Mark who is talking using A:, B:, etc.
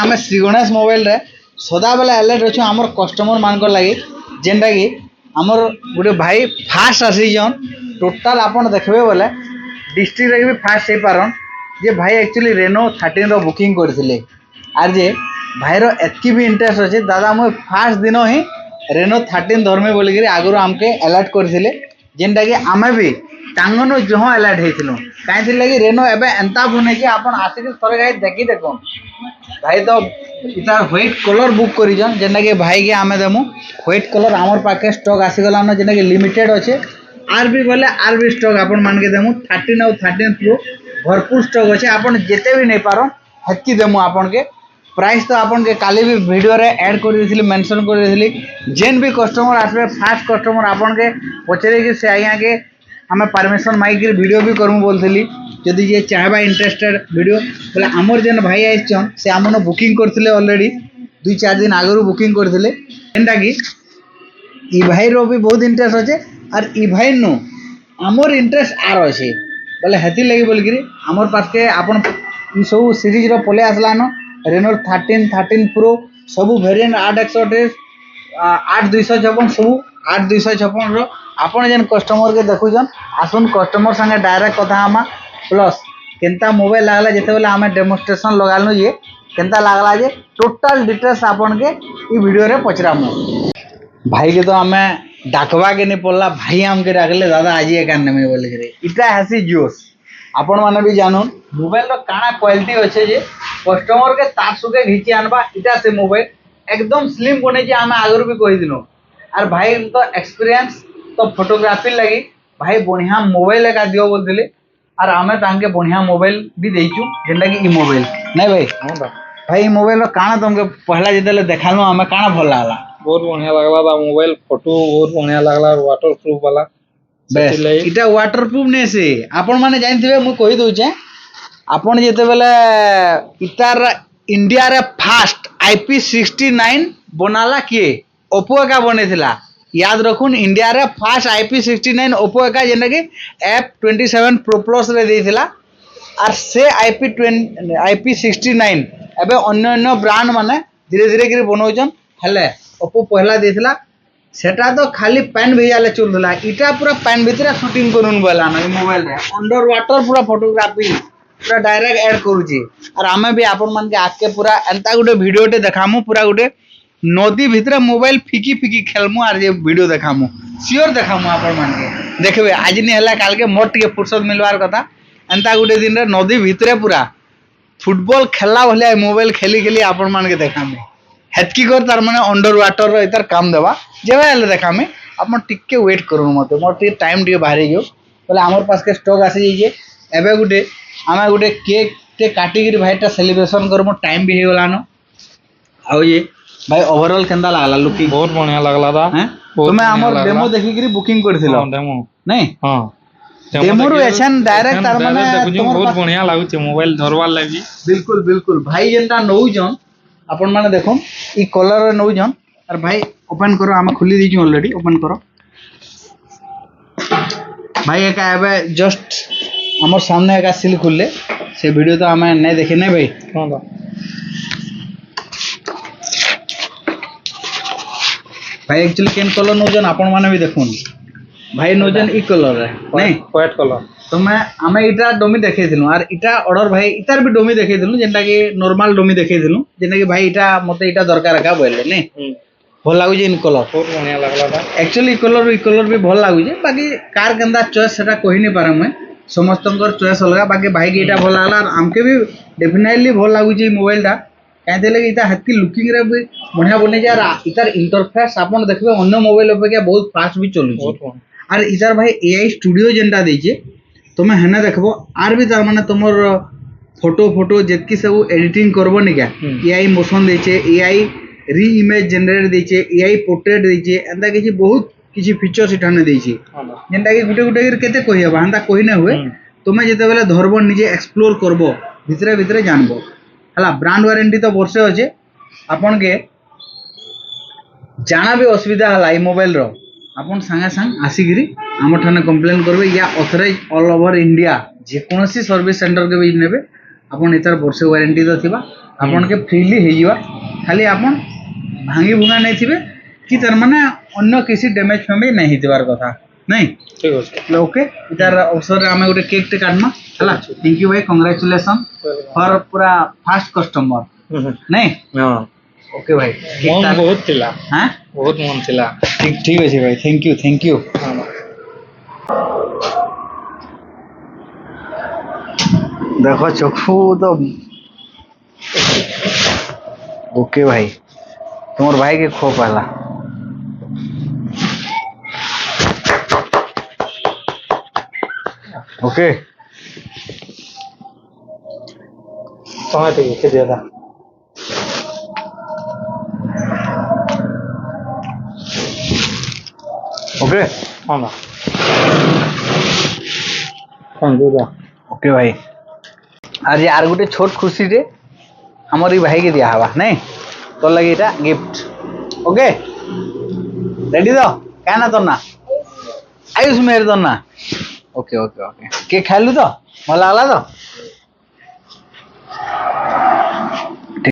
A: आम श्री गणेश मोबाइल रे सदा बेला अलर्ट अच्छे आम कस्टमर मान लगे जेनटा कि आमर गोटे भाई फास्ट आसीजन टोटाल आपन देखबे बोले डिस्ट्रिक्ट रे भी फास्ट हो पारन जे भाई एक्चुअली रेनो 13 बुकिंग करथिले आर जे भाईर एतकी भी इंटरेस्ट अच्छे दादा मुझे फास्ट दिन ही रेनो 13 धर्मे बोलिक आगुरी आमके अलर्ट करथिले जेनटा कि आमे भी तांगनो जहाँ अलर्ट होइथिलु कहीं लगी रेनो एबे एंता बने कि आपन आसिक थोड़े गाई देखी देखो भाई तो इता व्हाइट कलर बुक करिजन जेनटा कि भाई के आमे देमु व्हाइट कलर आमर पाके स्टॉक आसी गला न जेनटा कि लिमिटेड अच्छे आर भी बोले आर भी स्टॉक आपन मान के देमु 13 और 13 प्रो भरपूर स्टॉक अच्छे आपन जेते भी नहीं पारो हेतकी देमु आपन के प्राइस तो आपन के काली भी वीडियो रे ऐड कर देथिली मेंशन कर देथिली जेन भी कस्टमर आसबे फास्ट कस्टमर आपन के पचरे कि से आज्ञा के हमें परमिशन माइक वीडियो भी करूँ बोलती जदि ये चाहबा इंटरेस्टेड वीडियो बोले आमर जेन भाई आइछन से आमन बुकिंग करथिले ऑलरेडी 2-4 दिन आगु बुकिंग करथिले एंटा कि ई भाई रो भी बहुत इंटरेस्ट अच्छे और ई भाई नो आमर इंटरेस्ट आर अच्छे बोले हेती लगी बोलिकी आमर पास के आपन ई सब सीरीज रो पले आसला न रेनो 13 प्रो सबू वेरिएंट 8 8256 सब 8256 रो आपन जेन कस्टमर के देखुछन आसुन कस्टमर संगे डायरेक्ट कथा आमा प्लस केनता मोबाइल लागला जेते बेले आमे डेमोन्स्ट्रेशन लगालनु ये केनता लागला जे टोटल डिटेल्स आपन के ई वीडियो रे पचरामु भाई के तो आमे डाकवा के नहीं पड़ला भाई हमके डाकले दादा आज ये कान में बोले रे इटा हसी जोश आपन माने भी जानन मोबाइल रो काना क्वालिटी अच्छे जे कस्टमर के तासुके घिची आनबा इटा से मोबाइल एकदम स्लिम बने जे आमे आगुर भी कहि दिनो और भाई तो एक्सपीरियंस तो फोटोग्राफी लगी भाई बढ़िया मोबाइल एका दियो बोलथिले और आमे तांके बढ़िया मोबाइल भी देइचु जेंटा कि ई मोबाइल नहीं भाई हां भाई मोबाइल रो काना तुमके पहला जेतेले देखालो आमे काना भल लागला
B: बहुत बढ़िया लागला बा मोबाइल फोटो बहुत बढ़िया लागला वाटरप्रूफ वाला
A: बस इटा वाटरप्रूफ ने से आपन माने जानथिबे मु कहि दउ छे आपन जेते बेले इटार इंडिया रे फास्ट IP69 बनाला किए ओप्पो का बनेथिला याद रखुन इंडिया रे फास्ट IP69 ओप्पो का जेना कि F27 Pro Plus रे देथिला और से IP69 एबे अन्य अन्य ब्रांड माने धीरे धीरे कर बनौजन हेले ओप्पो पहला देथिला सेटा तो खाली पेन भेजाले चलला इटा पूरा पेन भीतर शूटिंग करून बोला ना मोबाइल रे अंडर वाटर पूरा फोटोग्राफी पूरा डायरेक्ट ऐड करूची और आमे भी आपन मान के आके पूरा एंता गुटे वीडियोटे देखामु पूरा गुटे नदी भीतर मोबाइल फिकी फिकी खेलमु और ये वीडियो देखामु सियोर देखामु आपन मान के देखबे आज नहीं हला काल के मोट के फुर्सत मिलवार कथा एंता गुटे दिन रे नदी भीतर पूरा फुटबॉल खेलला भलिया मोबाइल खेली खेली आपन मान के देखामु हेतकी कर तार माने अंडर वाटर रो इतर काम देबा जेबे हले देखामे आपन टिके वेट करू मते मोर टिके टाइम टिके बाहरी गयो बोले हमर पास के स्टॉक आसी जे एबे गुटे आमा गुटे केक ते काटी गिरी भाईटा सेलिब्रेशन करमो टाइम भी हे गला न आउ ये भाई ओवरऑल केंदा लागला लुकिंग
B: बहुत बढ़िया लागला बा
A: हैं तुमे हमर डेमो देखि गिरी बुकिंग करथिलो
B: डेमो
A: नहीं
B: हां
A: डेमो रो एछन डायरेक्ट तार माने
B: बहुत बढ़िया लागु छे मोबाइल धरवार लागि
A: बिल्कुल बिल्कुल भाई जेंता नौ जन अपन माने देखो ई कलर रे नौ जन और भाई ओपन करो आमे खुली दी छु ऑलरेडी ओपन करो भाई एका एबे जस्ट हमर सामने एका सील खुलले से वीडियो तो हमें नहीं देखे नहीं भाई
B: हां बा
A: भाई एक्चुअली केन कलर नोजन आपण माने भी देखुन भाई नोजन ई कलर रे नहीं
B: व्हाइट कलर
A: तो मैं आमे इटा डोमी देखे दिलु और इटा ऑर्डर भाई इतार भी डोमी देखे दिलु जेंटा कि नॉर्मल डोमी देखे दिलु जेंटा कि भाई इटा मते इटा दरकार का बोलले नहीं भल लागु जे इन कलर
B: बहुत बढ़िया लागला बा
A: एक्चुअली ई कलर भी भल लागु जे बाकी कार केंदा चॉइस सेटा कहि नहीं पारे मैं समस्तंकर चॉइस अलगा बाकी भाई के इटा भल लागला और हमके भी डेफिनेटली भल लागु जे मोबाइल टा कहते लगे इता हत्ती लुकिंग रे भी बढ़िया बने जा इतार इंटरफेस आपन देखबे अन्य मोबाइल अपेक्षा बहुत फास्ट भी चलु छै और इतार भाई AI स्टूडियो जेंटा देजे तुम हेने देखबो आर भी तार माने तुमर फोटो जेतकी सब एडिटिंग करबो नि क्या AI मोशन देचे AI री इमेज जनरेट देचे AI पोर्ट्रेट देचे एंदा किछि बहुत किछि फीचर्स इठाने देचे जेंटा कि गुटे गुटे केते कहि हबा हंदा कहि न हुए तुमे जेते बेले धरबो निजे एक्सप्लोर करबो भितरे भितरे जानबो हला ब्रांड वारंटी तो वर्षे होचे आपन के जाना भी असुविधा हला ई मोबाइल रो आपन संगे संग आसीगिरी आम ठाने कंप्लेन करबे या ऑथराइज ऑल ओवर इंडिया जे कोनोसी सर्विस सेंटर के भी नेबे आपन इतार वर्षे वारंटी तो थिबा आपन के फ्रीली हे जिवा खाली आपन भांगी भुगा नहीं थिबे कि तार माने अन्य किसी डैमेज फैमेज नहीं हितबार कथा नहीं
B: ठीक अछि
A: ओके इतार अवसर रे हमें गोटे केक टे काटमा हला थैंक यू भाई कांग्रेचुलेशन फॉर पूरा फास्ट कस्टमर नहीं
B: हां
A: ओके भाई
B: मन बहुत थिला
A: हां
B: बहुत मन थिला
A: ठीक ठीक अछि भाई थैंक यू देखो चक्षु तो ओके भाई तुम्हारे भाई के खो पहला ओके
B: समय ठीक के दिया था
A: ओके
B: हां ना संजूदा
A: ओके भाई आज यार गोटे छोट खुशी रे हमर ई भाई के दिया हवा नहीं तो लगे इटा गिफ्ट ओके रेडी तो क्या ना तो ना आयुष मेरे तो ना ओके ओके ओके के खालु तो मला लागला तो